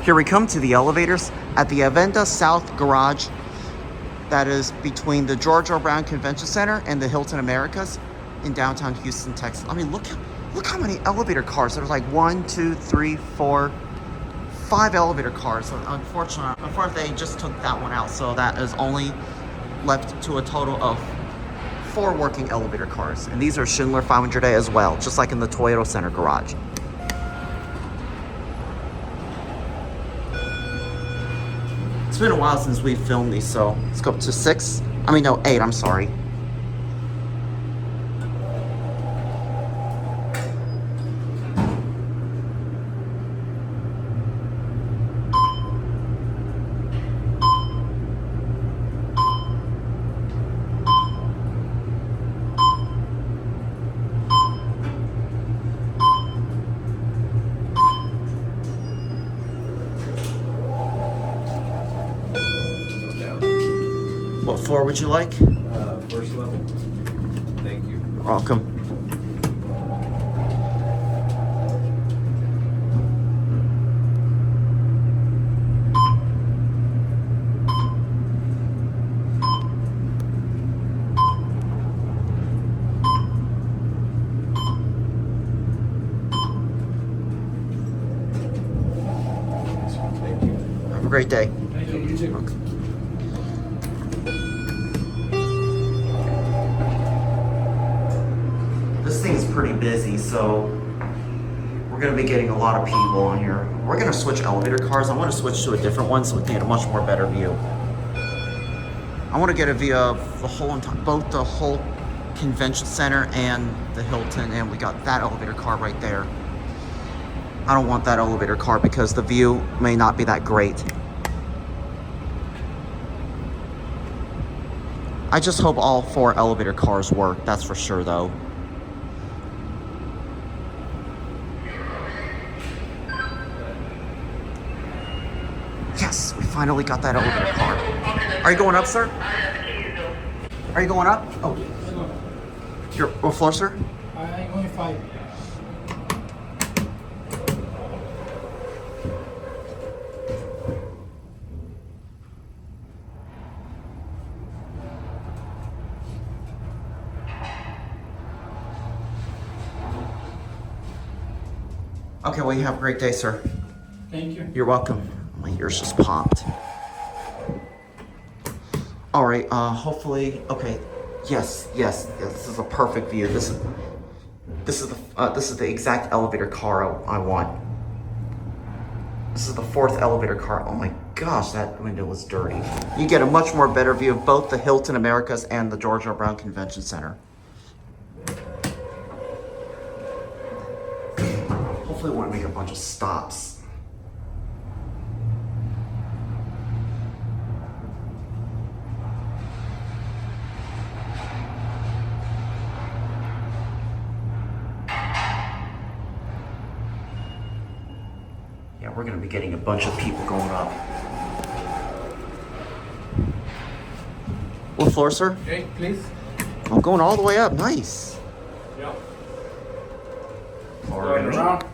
Here we come to the elevators at the Avenida South Garage. That is between the George R. Brown Convention Center and the Hilton Americas in downtown Houston, Texas. I mean, look how many elevator cars. There's like 1, 2, 3, 4, 5 elevator cars. So unfortunately, they just took that one out. So that is only left to a total of 4 working elevator cars. And these are Schindler 500A as well, just like in the Toyota Center garage. It's been a while since we filmed these, so let's go up to 6. I mean, no, 8, I'm sorry. What floor would you like? First level. Thank you. You're welcome. Thank you. Have a great day. Thank you. You too. Okay. This thing is pretty busy, so we're going to be getting a lot of people on here. We're going to switch elevator cars. I want to switch to a different one so we can get a much more better view. I want to get a view of the whole entire, both the whole convention center and the Hilton, and we got that elevator car right there. I don't want that elevator car because the view may not be that great. I just hope all 4 elevator cars work, that's for sure though. Yes, we finally got that elevator car. Are you going up, sir? Are you going up? Oh. You're, what floor, sir? I'm going 5. Okay, well, you have a great day, sir. Thank you. You're welcome. My ears just popped. All right, hopefully, okay. Yes, this is a perfect view. This is the exact elevator car I want. This is the 4th elevator car. Oh my gosh, that window was dirty. You get a much more better view of both the Hilton Americas and the George R. Brown Convention Center. Hopefully, it won't make a bunch of stops. Yeah, we're gonna be getting a bunch of people going up. What floor, sir? Okay, please. I'm going all the way up. Nice. Yeah. All Going right. around.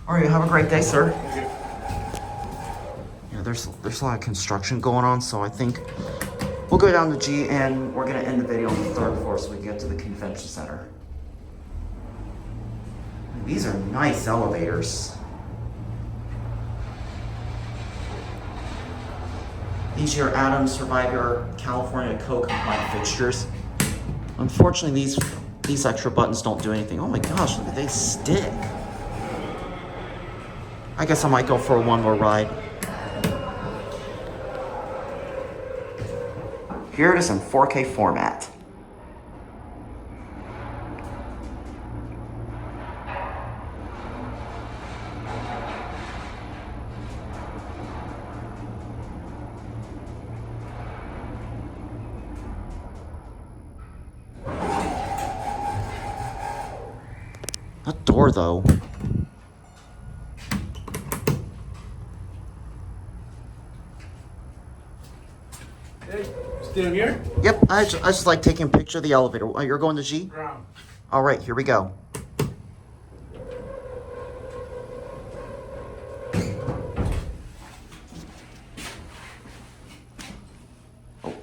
All right, have a great day, sir. Yeah, there's a lot of construction going on, so I think we'll go down to G and we're gonna end the video on the 3rd floor so we can get to the convention center. These are nice elevators. These are your Adams Survivor California Code compliant fixtures. Unfortunately, these extra buttons don't do anything. Oh my gosh, look at they stick. I guess I might go for one more ride. Here it is in 4K format. That door, though. Hey, still here? Yep, I just like taking a picture of the elevator. Oh, you're going to G? Ground. All right, here we go. Oh,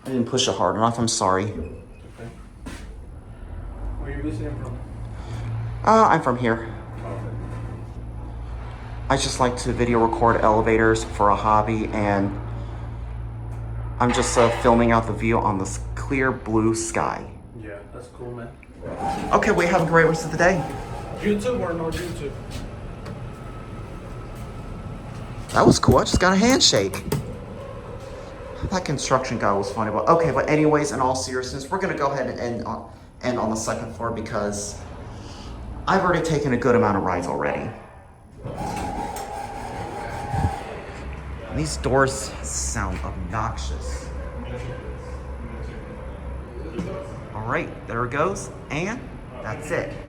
I didn't push it hard enough. I'm sorry. Okay. Where are you visiting from? I'm from here. Okay. I just like to video record elevators for a hobby, and I'm just filming out the view on this clear blue sky. Yeah, that's cool, man. Okay, we have a great rest of the day. YouTube or no YouTube? That was cool. I just got a handshake. That construction guy was funny, but okay. But anyways, in all seriousness, we're gonna go ahead and end on the second floor because I've already taken a good amount of rides already. And these doors sound obnoxious. All right, there it goes, and that's it.